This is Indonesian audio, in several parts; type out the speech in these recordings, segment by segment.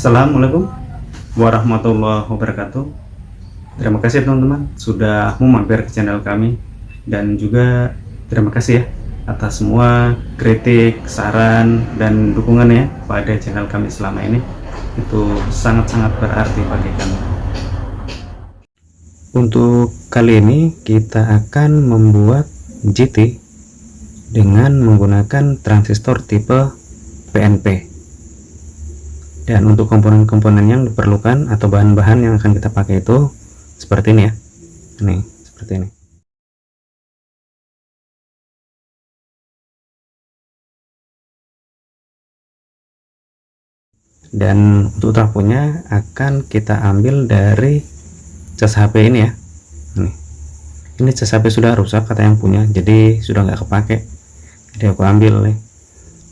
Assalamualaikum warahmatullahi wabarakatuh. Terima kasih teman-teman sudah mampir ke channel kami, dan juga terima kasih ya atas semua kritik, saran, dan dukungannya pada channel kami selama ini. Itu sangat-sangat berarti bagi kami. Untuk kali ini kita akan membuat GT dengan menggunakan transistor tipe PNP. Dan untuk komponen-komponen yang diperlukan atau bahan-bahan yang akan kita pakai itu seperti ini ya. Ini seperti ini. Dan untuk trafonya akan kita ambil dari cas HP ini ya. Ini cas HP sudah rusak kata yang punya, jadi sudah nggak kepake. Jadi aku ambil nih,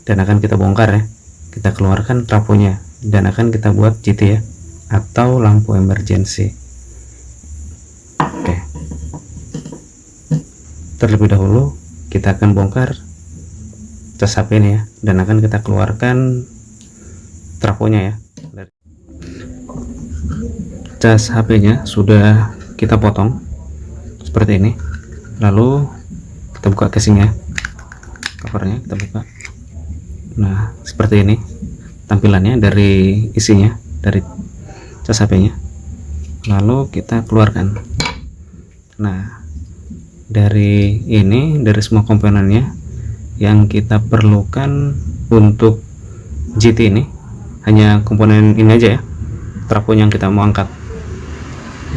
dan akan kita bongkar ya. Kita keluarkan trafonya dan akan kita buat GT ya, atau lampu emergency. Oke. Terlebih dahulu kita akan bongkar cas HP ini ya, dan akan kita keluarkan trafonya ya. Cas HP-nya sudah kita potong seperti ini, lalu kita buka casingnya, covernya kita buka. Nah, seperti ini tampilannya dari isinya, dari cas HP-nya. Lalu kita keluarkan. Nah, dari ini, dari semua komponennya yang kita perlukan untuk GT ini hanya komponen ini aja ya, trafo yang kita mau angkat.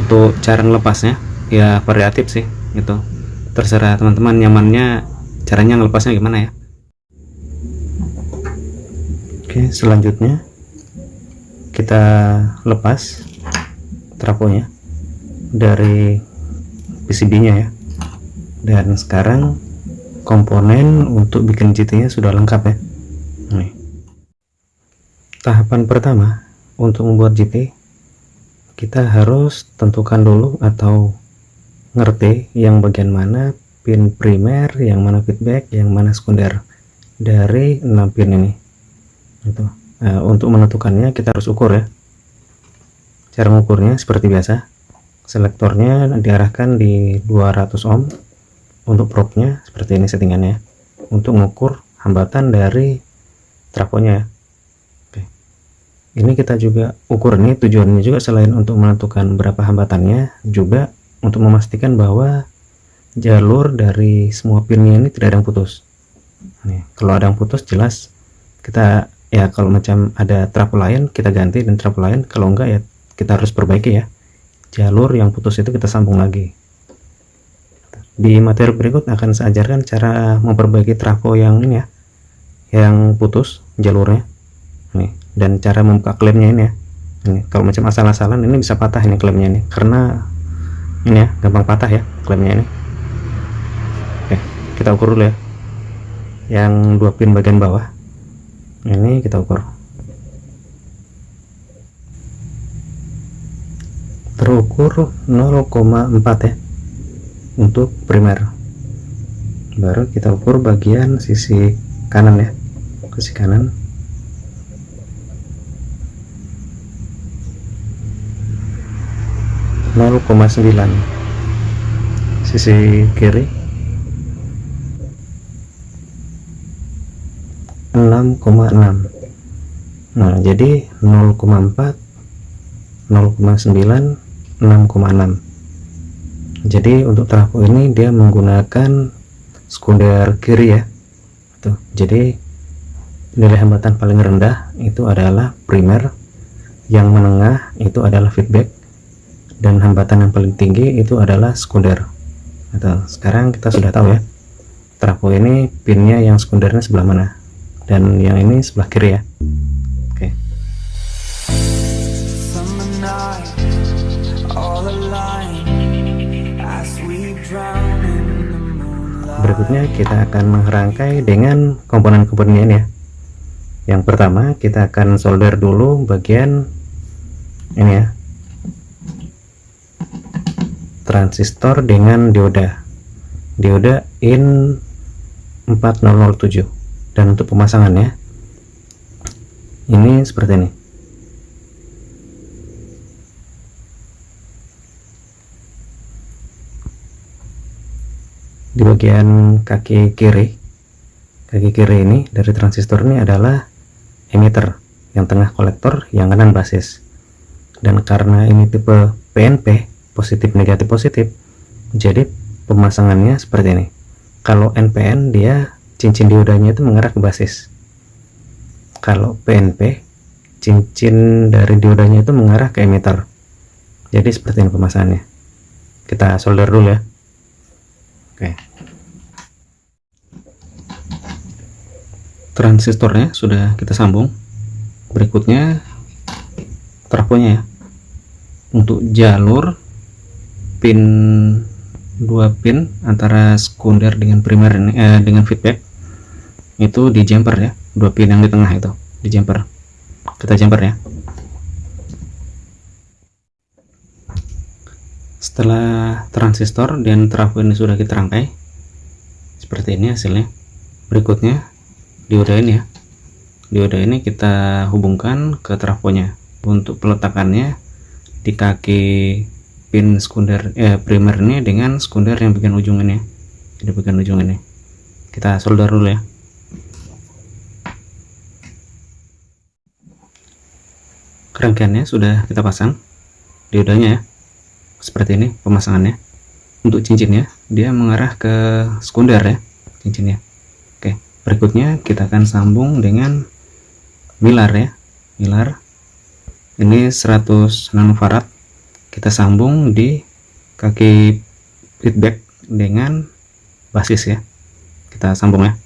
Untuk cara ngelepasnya ya variatif sih, gitu, terserah teman-teman nyamannya caranya ngelepasnya gimana ya. Oke, selanjutnya kita lepas trafonya dari PCB-nya ya. Dan sekarang komponen untuk bikin GT nya sudah lengkap ya. Nih. Tahapan pertama untuk membuat GT, kita harus tentukan dulu atau ngerti yang bagian mana pin primer, yang mana feedback, yang mana sekunder dari 6 pin ini. Nah, untuk menentukannya kita harus ukur ya. Cara mengukurnya seperti biasa, selektornya diarahkan di 200 ohm. Untuk probe-nya seperti ini settingannya, untuk mengukur hambatan dari trafonya ya. Oke. Ini kita juga ukur, ini tujuannya juga selain untuk menentukan berapa hambatannya, juga untuk memastikan bahwa jalur dari semua pinnya ini tidak ada yang putus. Nih, kalau ada yang putus jelas kita ya, kalau macam ada trafo lain kita ganti, dan trafo lain kalau enggak ya kita harus perbaiki ya. Jalur yang putus itu kita sambung lagi. Di materi berikut akan saya ajarkan cara memperbaiki trafo yang ini ya, yang putus jalurnya nih, dan cara membuka klemnya ini ya. Ini kalau macam asal-asalan ini bisa patah ini klemnya ini, karena ini ya gampang patah ya klemnya ini. Oke, kita ukur dulu ya yang 2 pin bagian bawah. Ini kita ukur, terukur 0,4 ya untuk primer. Baru kita ukur bagian sisi kanan ya, sisi kanan. (0,9) sisi kiri 6,6. Nah, jadi 0,4, 0,9, 6,6. Jadi untuk trafo ini dia menggunakan sekunder kiri ya. Tuh, jadi nilai hambatan paling rendah itu adalah primer, yang menengah itu adalah feedback, dan hambatan yang paling tinggi itu adalah sekunder. Nah, sekarang kita sudah tahu ya, trafo ini pinnya yang sekundernya sebelah mana, dan yang ini sebelah kiri ya. Oke. Berikutnya kita akan merangkai dengan komponen-komponennya ini ya. Yang pertama kita akan solder dulu bagian ini ya, transistor dengan dioda in 4007. Dan untuk pemasangannya ini seperti ini. Di bagian kaki kiri ini dari transistor ini adalah emitter, yang tengah kolektor, yang kanan basis. Dan karena ini tipe PNP, positif negatif positif, jadi pemasangannya seperti ini. Kalau NPN, dia cincin diodanya itu mengarah ke basis. Kalau PNP, cincin dari diodanya itu mengarah ke emitter. Jadi seperti ini pemasangannya. Kita solder dulu ya. Oke. Transistornya sudah kita sambung. Berikutnya trafonya ya. Untuk jalur pin, 2 pin antara sekunder dengan primer ini, dengan feedback itu di jumper ya. 2 pin yang di tengah itu di jumper. Kita jumper ya. Setelah transistor dan trafo ini sudah kita rangkai, seperti ini hasilnya. Berikutnya dioda ini ya. Dioda ini kita hubungkan ke trafonya. Untuk peletakannya di kaki pin sekunder primer ini dengan sekunder yang bagian ujung ini. Di bagian ujung ini. Kita solder dulu ya. Rangkaiannya sudah kita pasang diodanya ya. Seperti ini pemasangannya. Untuk cincinnya dia mengarah ke sekunder ya, cincinnya. Oke, berikutnya kita akan sambung dengan milar ya. Milar ini 100 nanofarad, kita sambung di kaki feedback dengan basis ya. Kita sambung ya.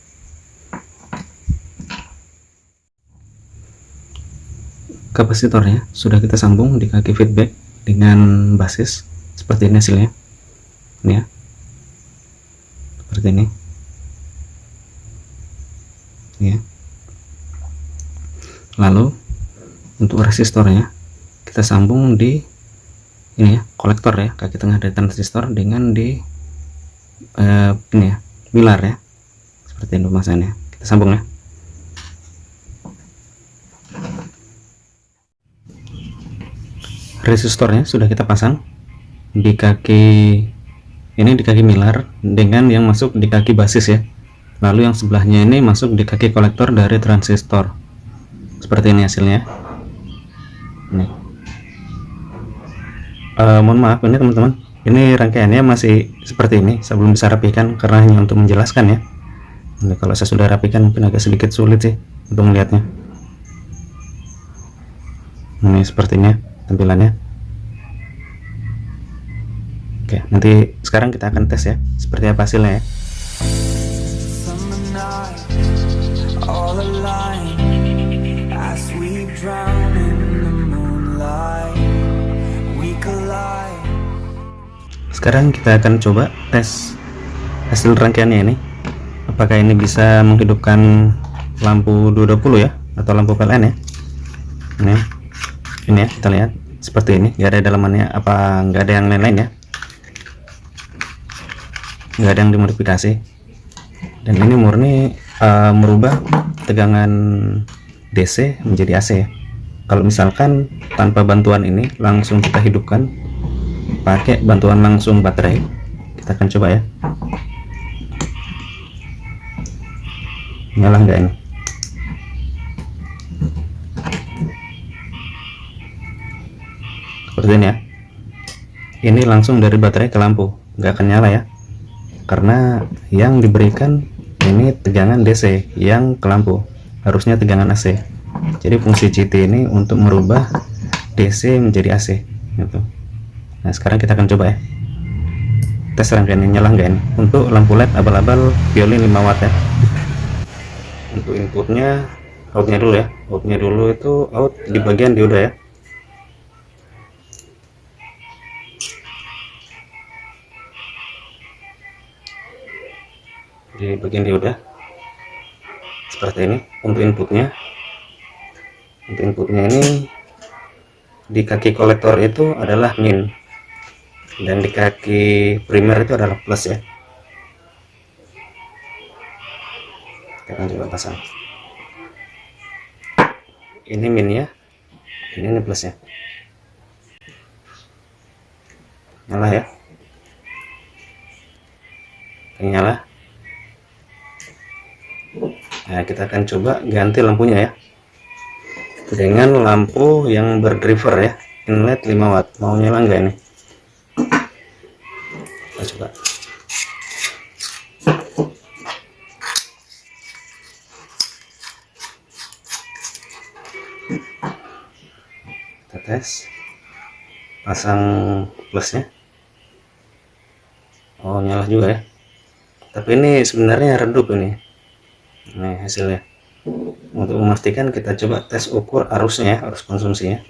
Kapasitornya sudah kita sambung di kaki feedback dengan basis. Seperti ini hasilnya. Ini ya. Seperti ini. Ini ya. Lalu untuk resistornya kita sambung di ini ya, kolektor ya, kaki tengah dari transistor dengan di ini ya, pilar ya. Seperti ini pemasangannya. Kita sambung ya. Resistornya sudah kita pasang di kaki ini, di kaki milar dengan yang masuk di kaki basis ya. Lalu yang sebelahnya ini masuk di kaki kolektor dari transistor. Seperti ini hasilnya. Ini. Mohon maaf ini teman-teman, ini rangkaiannya masih seperti ini. Saya belum bisa rapikan karena hanya untuk menjelaskan ya. Nah, kalau saya sudah rapikan mungkin agak sedikit sulit sih untuk melihatnya. Ini sepertinya tampilannya. Oke, nanti sekarang kita akan tes ya, seperti apa hasilnya ya. Sekarang kita akan coba tes hasil rangkaiannya ini. Apakah ini bisa menghidupkan lampu 220 ya, atau lampu PLN ya. Ini ya, kita lihat seperti ini, nggak ada dalamannya, apa nggak ada yang lain-lain ya, nggak ada yang dimodifikasi. Dan ini murni merubah tegangan DC menjadi AC ya. Kalau misalkan tanpa bantuan ini langsung kita hidupkan pakai bantuan langsung baterai, kita akan coba ya. Nyala nggak ini? Seperti ini ya. Ini langsung dari baterai ke lampu, nggak akan nyala ya, karena yang diberikan ini tegangan DC, yang ke lampu harusnya tegangan AC. Jadi fungsi CT ini untuk merubah DC menjadi AC gitu. Nah sekarang kita akan coba ya, tes rangkaiannya nyala nggak ini. Untuk lampu LED abal-abal Violin 5 watt ya. Untuk inputnya, outnya dulu ya, outnya dulu itu out di bagian dioda ya. Di bagian dioda seperti ini. Untuk inputnya ini di kaki kolektor itu adalah min, dan di kaki primer itu adalah plus ya. Kita coba pasang. Ini min ya, ini plus ya. Nyala ya. nyala. Nah, kita akan coba ganti lampunya ya, dengan lampu yang berdriver ya, inlet 5 watt. Mau nyala nggak ini? Kita coba. Kita tes, pasang plusnya. Oh, nyala juga ya, tapi ini sebenarnya redup ini hasilnya. Untuk memastikan, kita coba tes ukur arusnya, arus konsumsinya,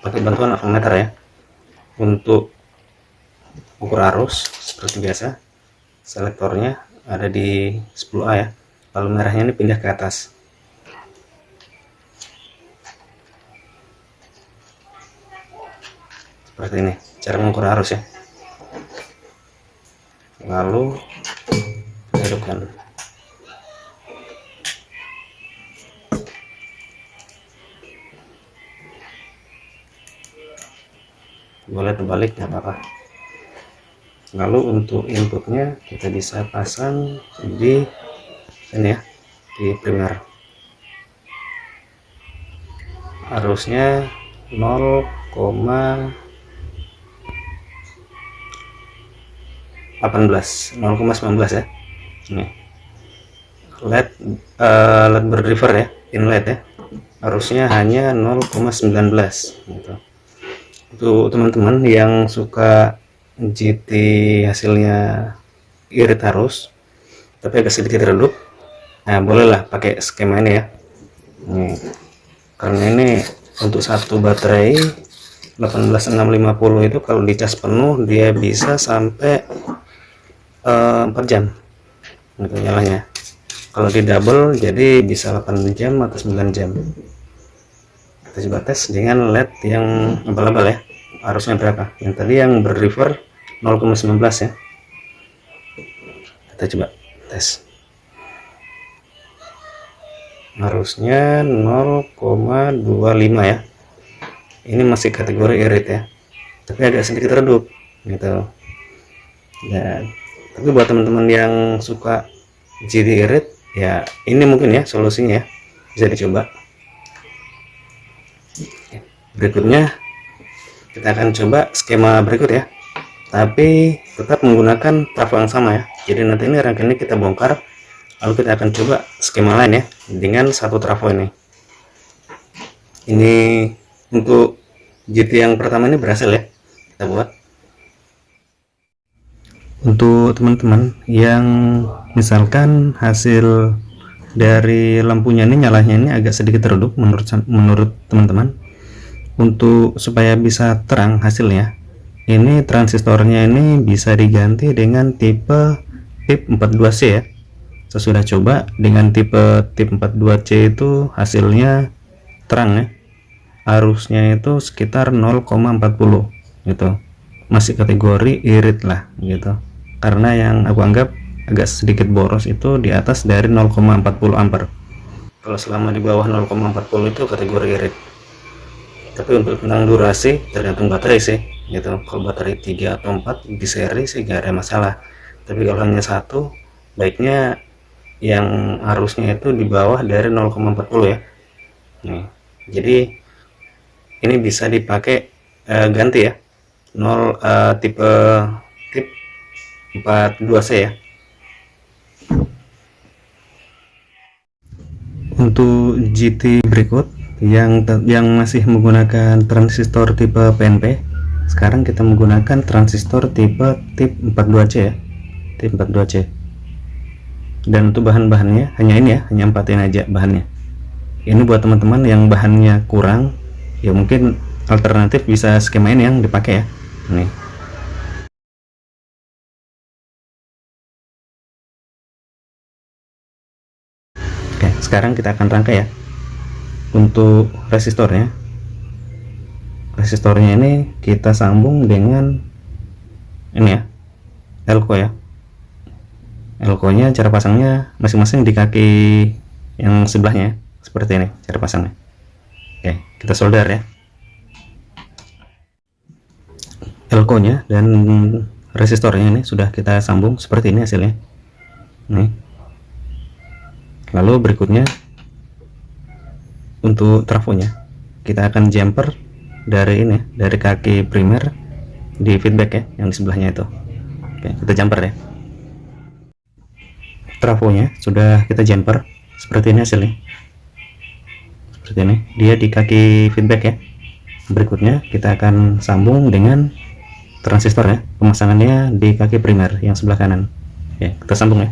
pakai bantuan avometer ya. Untuk ukur arus seperti biasa, selektornya ada di 10A ya, lalu merahnya ini pindah ke atas. Seperti ini cara mengukur arus ya. Lalu hidupkan. Boleh terbalik, nggak apa-apa. Lalu untuk inputnya kita bisa pasang di sini ya, di primer. Arusnya 0,18 0,19 ya. Ini LED LED berdriver ya, inlet ya, arusnya hanya 0,19 gitu. Untuk teman-teman yang suka GT hasilnya irit arus tapi agak sedikit redup, nah bolehlah pakai skema ini ya. Karena ini untuk satu baterai 18650 itu kalau dicas penuh dia bisa sampai 4 jam gitu nyalanya. Kalau di double jadi bisa 8 jam atau 9 jam. Kita coba tes dengan LED yang abal-abal ya, arusnya berapa. Yang tadi yang berdriver 0,19 ya. Kita coba tes, arusnya 0,25 ya. Ini masih kategori irit ya, tapi agak sedikit redup gitu ya. Tapi buat teman-teman yang suka GT irit ya, ini mungkin ya solusinya ya, bisa dicoba. Berikutnya kita akan coba skema berikut ya, tapi tetap menggunakan trafo yang sama ya. Jadi nanti ini rangkaian ini kita bongkar, lalu kita akan coba skema lain ya dengan satu trafo ini. Ini untuk GT yang pertama ini berhasil ya kita buat. Untuk teman-teman yang misalkan hasil dari lampunya ini nyalanya ini agak sedikit redup menurut teman-teman, untuk supaya bisa terang hasilnya, ini transistornya ini bisa diganti dengan tipe tip 42C ya. Saya sudah coba dengan tipe tip 42C itu hasilnya terang ya, arusnya itu sekitar 0,40 gitu, masih kategori irit lah gitu. Karena yang aku anggap agak sedikit boros itu di atas dari 0,40 ampere. Kalau selama di bawah 0,40 itu kategori irit. Tapi untuk tentang durasi tergantung baterai sih gitu. Kalau baterai 3 atau 4 di seri sih gak ada masalah, tapi kalau hanya satu, baiknya yang arusnya itu di bawah dari 0,40 ya. Nih, jadi ini bisa dipakai ganti ya, tipe 42C ya. Untuk GT berikut yang masih menggunakan transistor tipe PNP, sekarang kita menggunakan transistor tipe tip 42C ya, tip 42C. Dan untuk bahan-bahannya hanya ini ya, hanya 4 ini aja bahannya. Ini buat teman-teman yang bahannya kurang ya, mungkin alternatif bisa skema ini yang dipakai ya. Nih, oke, sekarang kita akan rangkai ya. Untuk resistornya ini kita sambung dengan ini ya, elko ya. Elko nya cara pasangnya masing-masing di kaki yang sebelahnya seperti ini cara pasangnya. Oke, kita solder ya. Elko nya dan resistornya ini sudah kita sambung seperti ini hasilnya. nih. Lalu berikutnya untuk trafonya kita akan jumper dari ini, dari kaki primer di feedback ya, yang di sebelahnya itu. Oke, kita jumper ya. Trafonya sudah kita jumper, seperti ini hasilnya. Seperti ini, dia di kaki feedback ya. Berikutnya kita akan sambung dengan transistor ya, pemasangannya di kaki primer yang sebelah kanan. Oke, kita sambung ya.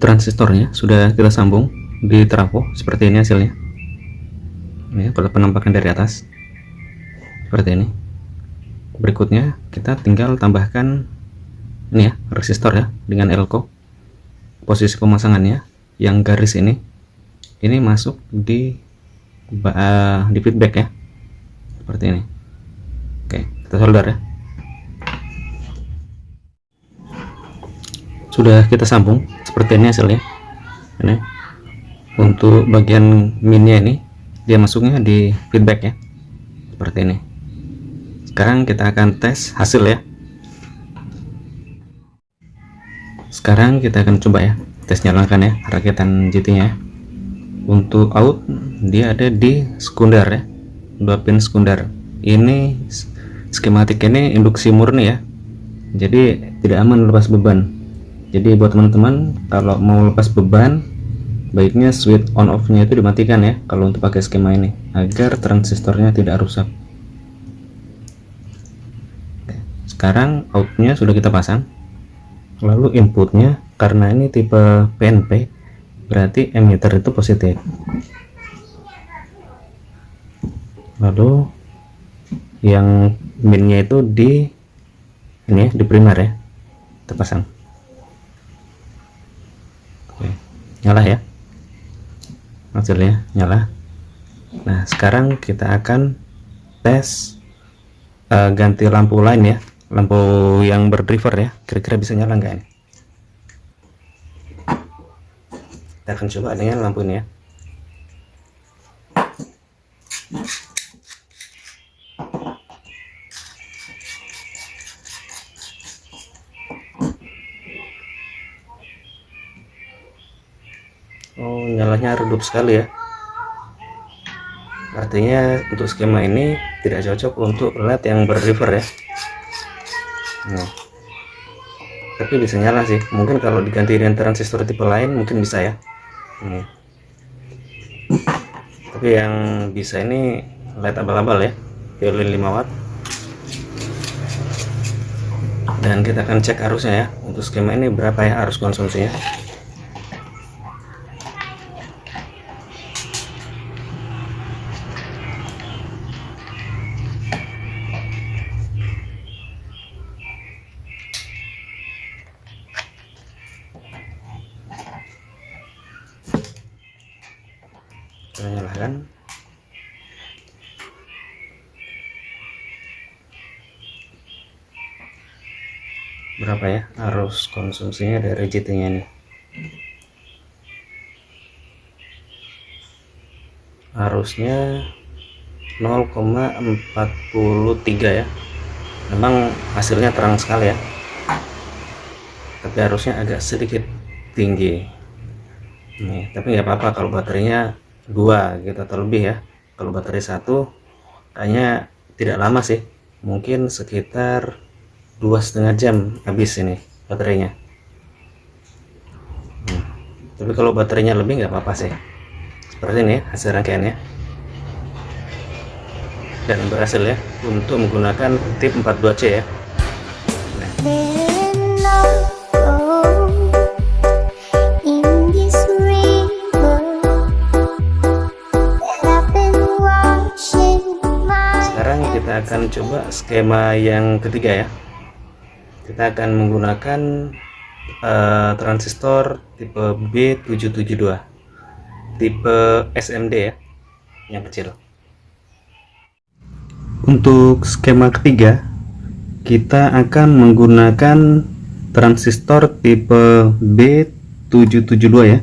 Transistornya sudah kita sambung di trafo, seperti ini hasilnya. Ini kalau penampakan dari atas seperti ini. Berikutnya kita tinggal tambahkan ini ya, resistor ya, dengan elko. Posisi pemasangannya yang garis ini masuk di feedback ya, seperti ini. Oke, kita solder ya. Sudah kita sambung, seperti ini hasilnya. Ini untuk bagian minnya ini dia masuknya di feedback ya, seperti ini. Sekarang kita akan tes hasil ya. Sekarang kita akan coba ya, tes nyalakan ya rakitan GT nya. Untuk out dia ada di sekunder ya, 2 pin sekunder. Ini skematik ini induksi murni ya, jadi tidak aman lepas beban. Jadi buat teman-teman kalau mau lepas beban, baiknya switch on off nya itu dimatikan ya kalau untuk pakai skema ini, agar transistornya tidak rusak. Sekarang outnya sudah kita pasang, lalu inputnya karena ini tipe PNP berarti emitter itu positif. Lalu yang minnya itu di ini ya, di primer ya, kita pasang. Oke, nyala ya, hasilnya nyala. Nah sekarang kita akan tes ganti lampu lain ya, lampu yang berdriver ya, kira-kira bisa nyala nggak ini. Kita akan coba dengan lampu ini ya. Oh, nyalanya redup sekali ya. Artinya untuk skema ini tidak cocok untuk LED yang berdriver ya. Nah, tapi bisa nyala sih. Mungkin kalau diganti dengan transistor tipe lain mungkin bisa ya. Tapi yang bisa ini LED abal-abal ya, Violin 5 watt. Dan kita akan cek arusnya ya. Untuk skema ini berapa ya arus konsumsinya. Kita nyalakan. Berapa ya arus konsumsinya dari GT nya nih. Arusnya 0,43 ya. Memang hasilnya terang sekali ya, tapi arusnya agak sedikit tinggi nih. Tapi nggak apa-apa kalau baterainya 2 gitu atau lebih ya. Kalau baterai 1 kayaknya tidak lama sih, mungkin sekitar 2,5 jam habis ini baterainya. Tapi kalau baterainya lebih nggak apa-apa sih. Seperti ini ya hasil rangkaiannya, dan berhasil ya untuk menggunakan tip 42C ya. Sekarang kita akan coba skema yang ketiga ya. Kita akan menggunakan transistor tipe B772, tipe SMD ya, yang kecil. Untuk skema ketiga kita akan menggunakan transistor tipe B772 ya.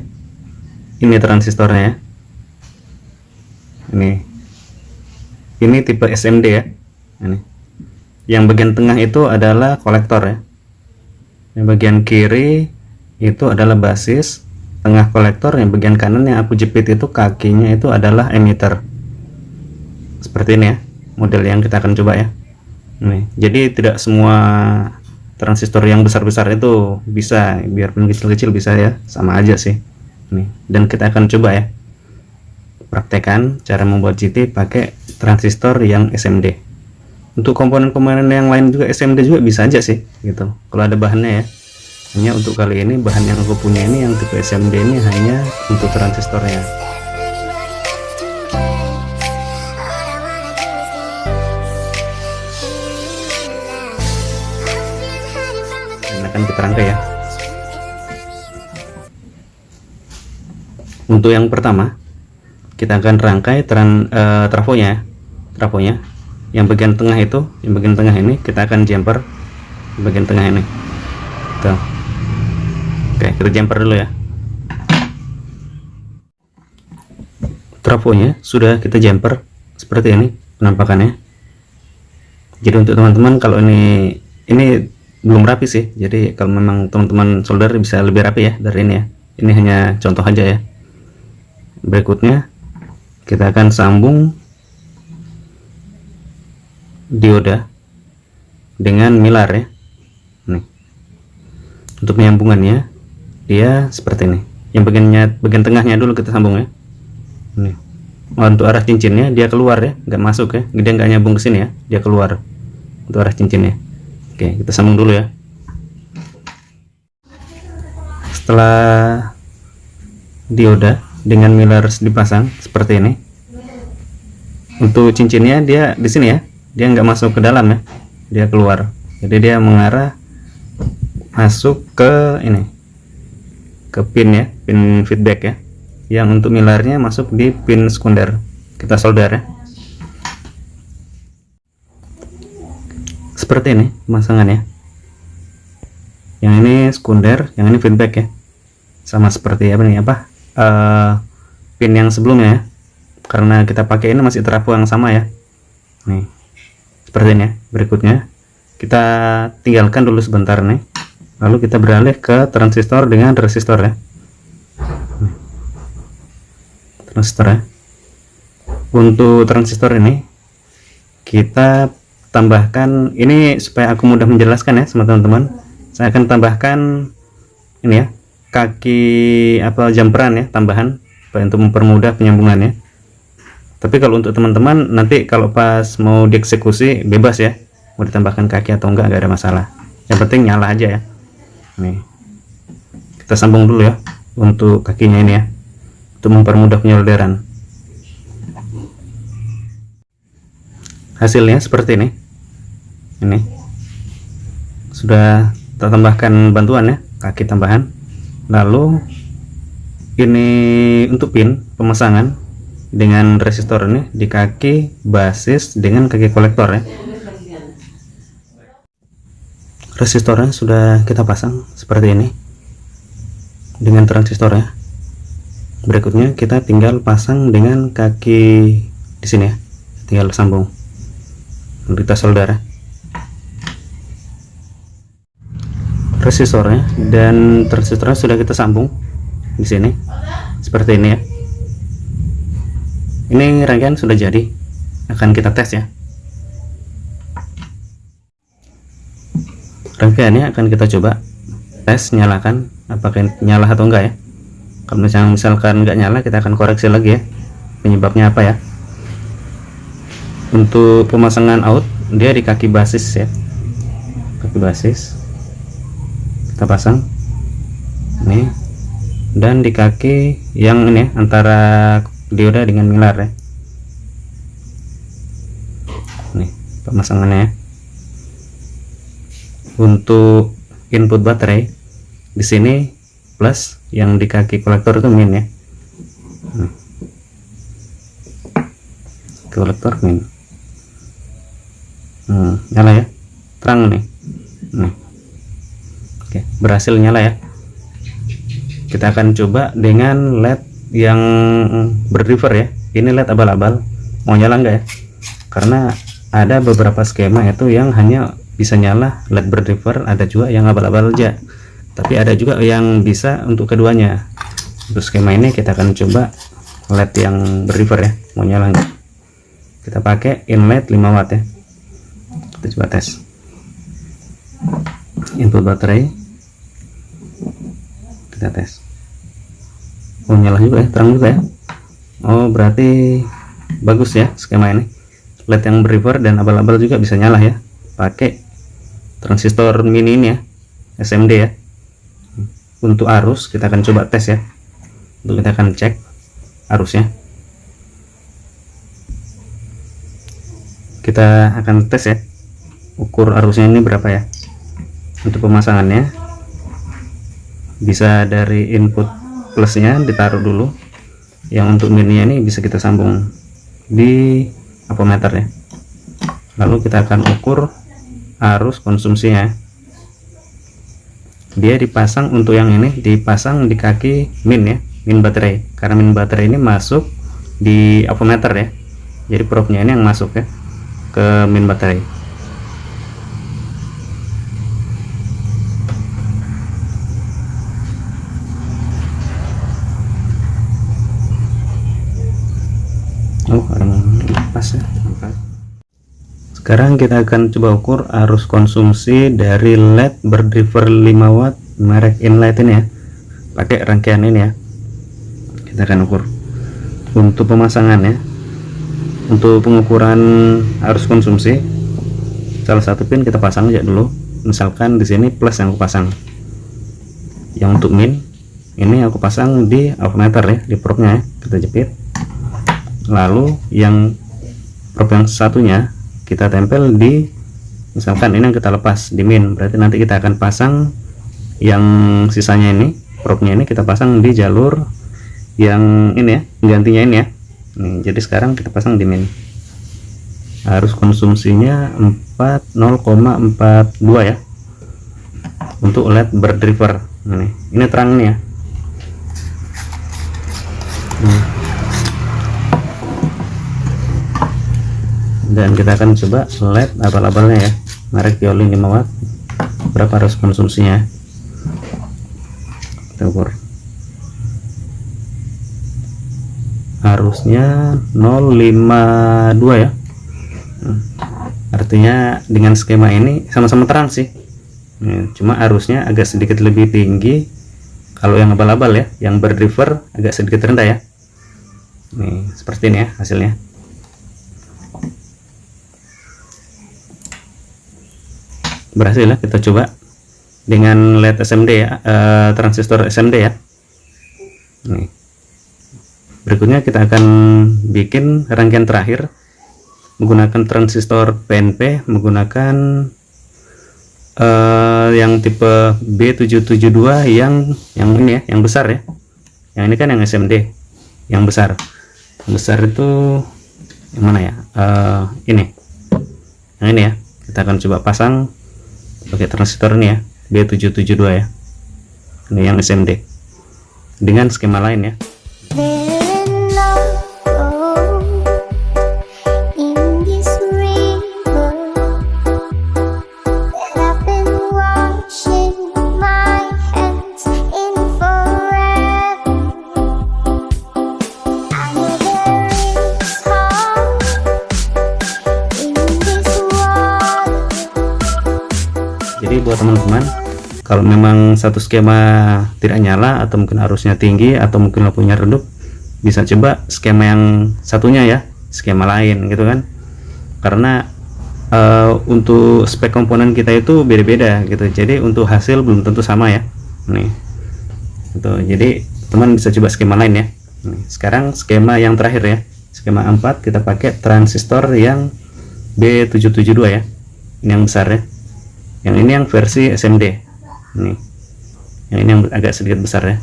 Ini transistornya ya. Ini tipe SMD ya. Ini yang bagian tengah itu adalah kolektor ya, Yang bagian kiri itu adalah basis, tengah kolektor, yang bagian kanan yang aku jepit itu kakinya itu adalah emitter. Seperti ini ya model yang kita akan coba ya. Nih, jadi tidak semua transistor yang besar-besar itu bisa, biarpun kecil-kecil bisa ya, sama aja sih. Nih, dan kita akan coba ya praktekan cara membuat GT pakai transistor yang SMD. Untuk komponen-komponen yang lain juga SMD juga bisa aja sih gitu kalau ada bahannya ya. Hanya untuk kali ini bahan yang aku punya ini yang tipe SMD ini hanya untuk transistornya. Dan akan kita rangkai ya. Untuk yang pertama kita akan rangkai trafonya. Yang bagian tengah itu, yang bagian tengah ini kita akan jumper bagian tengah ini. Tuh. Oke, kita jumper dulu ya. Trafonya sudah kita jumper seperti ini penampakannya. Jadi untuk teman-teman kalau ini belum rapi sih. Jadi kalau memang teman-teman solder bisa lebih rapi ya dari ini ya. Ini hanya contoh aja ya. Berikutnya kita akan sambung dioda dengan milar ya. Nih. Untuk penyambungannya dia seperti ini. Yang bagian tengahnya dulu kita sambung ya. Nih. Untuk arah cincinnya dia keluar ya, nggak masuk ya. Dia nggak nyambung ke sini ya, dia keluar untuk arah cincinnya. Oke, kita sambung dulu ya. Setelah dioda dengan milar dipasang seperti ini, untuk cincinnya dia di sini ya, dia nggak masuk ke dalam ya, dia keluar. Jadi dia mengarah masuk ke ini, ke pin ya, pin feedback ya. Yang untuk milarnya masuk di pin sekunder. Kita solder ya. Seperti ini pemasangannya. Yang ini sekunder, yang ini feedback ya. Sama seperti apa nih pin yang sebelumnya ya. Karena kita pakai ini masih trafo yang sama ya. Nih. Seperti ini ya. Berikutnya kita tinggalkan dulu sebentar nih. Lalu kita beralih ke transistor dengan resistor ya. Transistor ya. Untuk transistor ini kita tambahkan, ini supaya aku mudah menjelaskan ya sama teman-teman, saya akan tambahkan ini ya, kaki jumperan ya tambahan untuk mempermudah penyambungannya. Tapi kalau untuk teman-teman nanti kalau pas mau dieksekusi bebas ya, mau ditambahkan kaki atau enggak ada masalah, yang penting nyala aja ya. Nih kita sambung dulu ya untuk kakinya ini ya, untuk mempermudah penyolderan. Hasilnya seperti ini. Ini sudah tambahkan bantuan ya, kaki tambahan. Lalu ini untuk pin pemasangan dengan resistor ini di kaki basis dengan kaki kolektor ya. Resistornya sudah kita pasang seperti ini dengan transistornya. Berikutnya kita tinggal pasang dengan kaki di sini ya, tinggal sambung, kita solder ya. Resistornya dan transistornya sudah kita sambung di sini seperti ini ya. Ini rangkaian sudah jadi, akan kita tes ya. Rangkaiannya akan kita coba tes, nyalakan apakah nyala atau enggak ya. Kalau misalkan nggak nyala, kita akan koreksi lagi ya penyebabnya apa ya. Untuk pemasangan out dia di kaki basis ya, kaki basis kita pasang ini, dan di kaki yang ini ya, antara dioda dengan milar ya. Nih pemasangannya ya. Untuk input baterai di sini plus, yang di kaki kolektor itu min ya. Kolektor min. Nyala ya, terang nih. Oke, berhasil nyala ya. Kita akan coba dengan LED yang berdriver ya. Ini LED abal-abal, mau nyala enggak ya? Karena ada beberapa skema itu yang hanya bisa nyala LED berdriver, ada juga yang abal-abal aja, tapi ada juga yang bisa untuk keduanya. Untuk skema ini kita akan coba LED yang berdriver ya, mau nyala nggak. Kita pakai inlet 5 watt ya, kita coba tes. Input baterai, kita tes. Oh, nyala juga ya, terang juga ya. Oh, berarti bagus ya skema ini. LED yang berdriver dan abal-abal juga bisa nyala ya, pakai transistor mini ini ya, SMD ya. Untuk arus kita akan coba tes ya, untuk kita akan cek arusnya. Kita akan tes ya, ukur arusnya ini berapa ya. Untuk pemasangannya bisa dari input plusnya ditaruh dulu, yang untuk mini ini bisa kita sambung di ampermeter ya. Lalu kita akan ukur arus konsumsinya. Dia dipasang, untuk yang ini dipasang di kaki min ya, min baterai, karena min baterai ini masuk di ampermeter ya, jadi probe-nya ini yang masuk ya ke min baterai. Oh, ada lepas ya. Sekarang kita akan coba ukur arus konsumsi dari LED berdriver 5 watt merek Inlight ini ya, pakai rangkaian ini ya. Kita akan ukur untuk pemasangan ya. Untuk pengukuran arus konsumsi, salah satu pin kita pasang aja dulu. Misalkan di sini plus yang aku pasang, yang untuk min ini aku pasang di ampermeter ya, di probe-nya ya. Kita jepit. Lalu yang probe yang satunya kita tempel di, misalkan ini yang kita lepas di min, berarti nanti kita akan pasang yang sisanya ini, probe-nya ini kita pasang di jalur yang ini ya, gantinya ini ya. Nih, jadi sekarang kita pasang di min. Arus konsumsinya 0,42 ya untuk LED berdriver. Nah, ini terang nih ya. Dan kita akan coba LED abal-abalnya ya, merek Piolin 5 watt, berapa arus konsumsinya. Kita ukur arusnya 0,52 ya. Artinya dengan skema ini sama-sama terang sih, cuma arusnya agak sedikit lebih tinggi kalau yang abal-abal ya, yang berdriver agak sedikit rendah ya. Nih seperti ini ya hasilnya. Berhasil ya, kita coba dengan LED SMD ya, transistor SMD ya. Nih, berikutnya kita akan bikin rangkaian terakhir menggunakan transistor PNP, menggunakan yang tipe B772 yang ini ya, yang besar ya. Yang ini kan yang SMD, yang besar. Yang besar itu yang mana ya? Ini, yang ini ya. Kita akan coba pasang pakai transistor ini ya, B772 ya. Ini yang SMD dengan skema lain ya. Jadi buat teman-teman, kalau memang satu skema tidak nyala atau mungkin arusnya tinggi atau mungkin lampunya redup, bisa coba skema yang satunya ya, skema lain gitu kan. Karena untuk spek komponen kita itu beda-beda gitu, jadi untuk hasil belum tentu sama ya. Nih gitu. Jadi teman bisa coba skema lain ya. Nih, sekarang skema yang terakhir ya, skema 4, kita pakai transistor yang B772 ya, ini yang besar ya. Yang ini yang versi SMD. Nih, yang ini yang agak sedikit besar ya.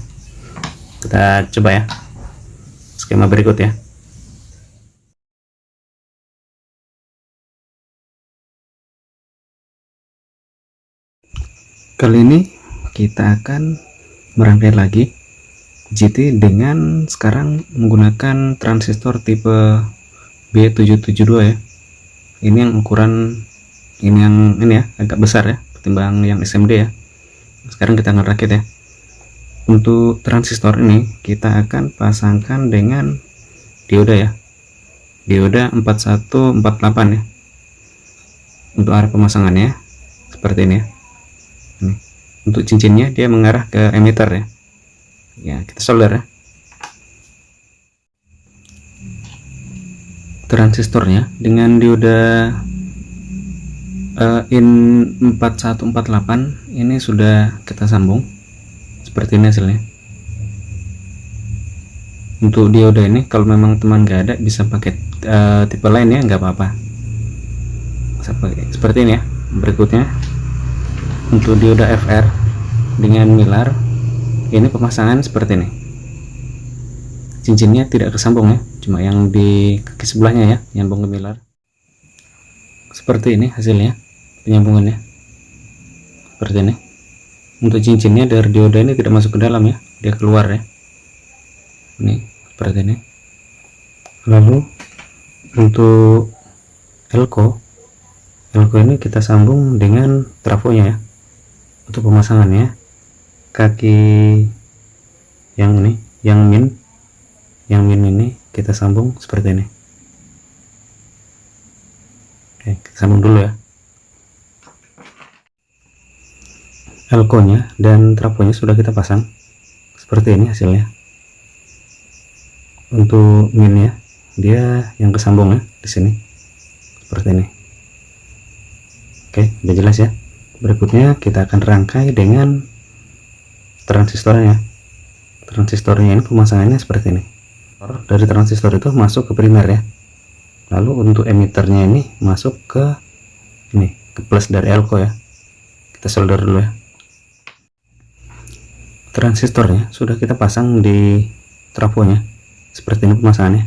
Kita coba ya skema berikut ya. Kali ini kita akan merangkai lagi GT dengan sekarang menggunakan transistor tipe B772 ya. Ini yang ukuran Ini yang ini ya, agak besar ya ketimbang yang SMD ya. Sekarang kita ngerakit ya. Untuk transistor ini kita akan pasangkan dengan dioda ya, dioda 4148 ya. Untuk arah pemasangannya seperti ini ya. Ini. Untuk cincinnya dia mengarah ke emitter ya. Ya, kita solder ya. Transistornya dengan dioda in 4148 ini sudah kita sambung seperti ini hasilnya. Untuk dioda ini kalau memang teman gak ada bisa pakai tipe lain ya, nggak apa-apa, seperti ini ya. Berikutnya untuk dioda FR dengan milar, ini pemasangan seperti ini. Cincinnya tidak kesambung ya, cuma yang di kaki sebelahnya ya, nyambung ke milar. Seperti ini hasilnya penyambungannya, seperti ini. Untuk cincinnya dari dioda ini tidak masuk ke dalam ya, dia keluar ya. Ini seperti ini. Lalu untuk elko ini kita sambung dengan trafonya ya. Untuk pemasangannya kaki yang ini, yang min ini kita sambung seperti ini. Oke, kita sambung dulu ya. Elko-nya dan trafonya sudah kita pasang seperti ini hasilnya. Untuk minnya dia yang kesambung ya di sini seperti ini. Oke, udah jelas ya. Berikutnya kita akan rangkai dengan transistornya. Transistornya ini pemasangannya seperti ini. Dari transistor itu masuk ke primer ya. Lalu untuk emiternya ini masuk ke ini, ke plus dari elko ya. Kita solder dulu ya. Transistornya sudah kita pasang di trafonya. Seperti ini pemasangannya.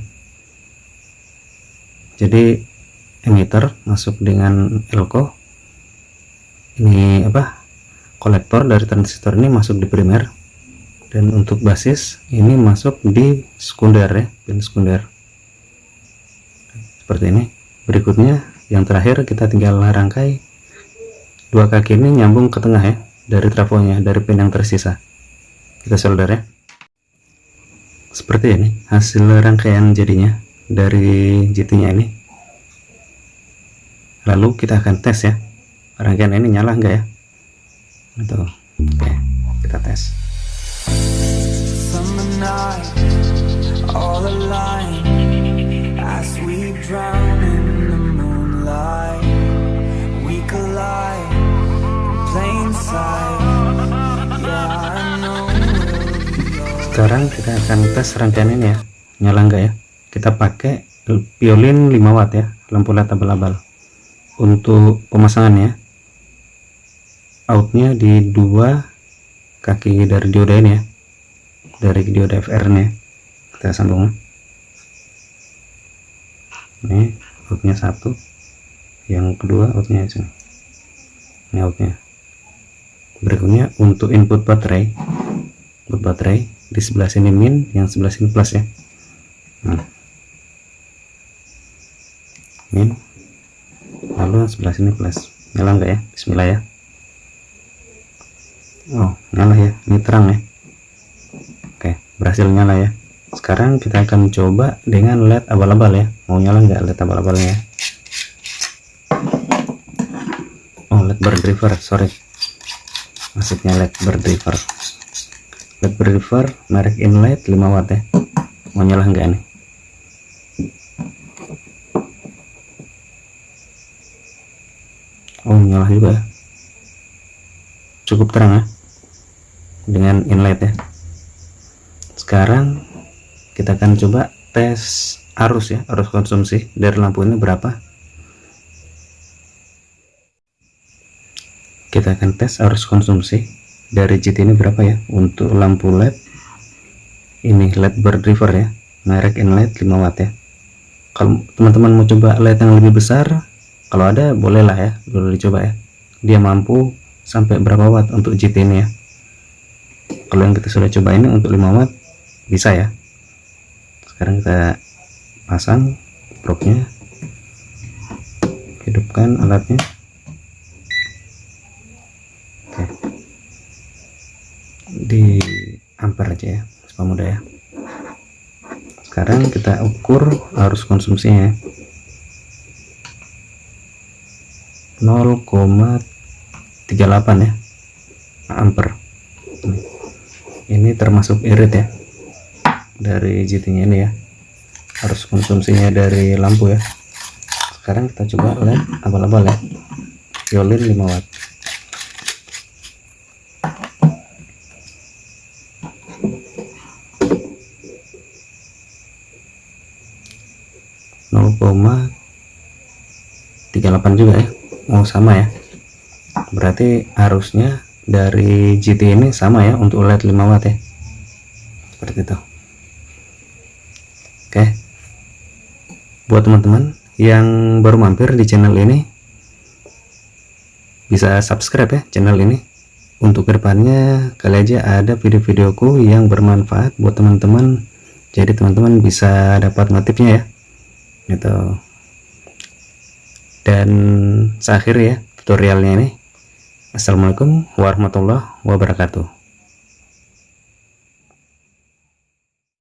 Jadi emitter masuk dengan elko. Ini apa? Kolektor dari transistor ini masuk di primer. Dan untuk basis ini masuk di sekunder ya, pin sekunder. Seperti ini. Berikutnya yang terakhir kita tinggal rangkai dua kaki ini nyambung ke tengah ya, dari trafonya, dari pin yang tersisa. Kita solder ya. Seperti ini hasil rangkaian jadinya dari GT-nya ini. Lalu kita akan tes ya, rangkaian ini nyala enggak ya. Itu. Oke, kita tes. Summer night, all alive, as we drown in the moonlight, we collide in plain sight. Yeah, I know we'll be Sekarang kita akan tes rangkaian ini ya, nyala enggak ya. Kita pakai Piolin 5 watt ya, lampu LED abal-abal. Untuk pemasangannya, outnya di dua kaki dari dioda ini ya, dari dioda FR nya kita sambung. Ini outnya satu, yang kedua outnya sini. Ini outnya. Berikutnya untuk input baterai, di sebelah sini min, yang sebelah sini plus ya. Nah, min, lalu yang sebelah sini plus. Nyala enggak ya? Bismillah ya. Oh, nyala ya, ini terang ya. Oke, berhasil nyala ya. Sekarang kita akan coba dengan LED abal-abal ya. Mau nyala nggak LED abal-abalnya? Oh, LED berdriver, sorry, maksudnya LED berdriver. LED berdriver merek Inlight 5 watt ya. Mau nyala nggak nih? Oh, nyala juga ya. Cukup terang ya dengan Inlight ya. Sekarang kita akan coba tes arus ya, arus konsumsi dari lampu ini berapa. Kita akan tes arus konsumsi dari GT ini berapa ya. Untuk lampu LED ini LED berdriver ya, merek Inlight 5 watt ya. Kalau teman-teman mau coba LED yang lebih besar, kalau ada bolehlah ya, boleh dicoba ya. Dia mampu sampai berapa watt untuk GT ini ya. Kalau yang kita sudah coba ini untuk 5 watt bisa ya. Sekarang kita pasang probe-nya, hidupkan alatnya. Sekarang kita ukur arus konsumsinya 0,38 ya ampere. Ini termasuk irit ya dari GT nya ini ya, arus konsumsinya dari lampu ya. Sekarang kita coba LED abal-abal ya, Yolin 5 watt. .38 juga ya, mau sama ya, berarti arusnya dari GT ini sama ya untuk LED 5 watt ya, seperti itu. Oke, buat teman-teman yang baru mampir di channel ini, bisa subscribe ya channel ini. Untuk kedepannya kali aja ada video-videoku yang bermanfaat buat teman-teman, jadi teman-teman bisa dapat notifnya ya gitu. Dan seakhir ya tutorialnya ini. Assalamualaikum warahmatullahi wabarakatuh.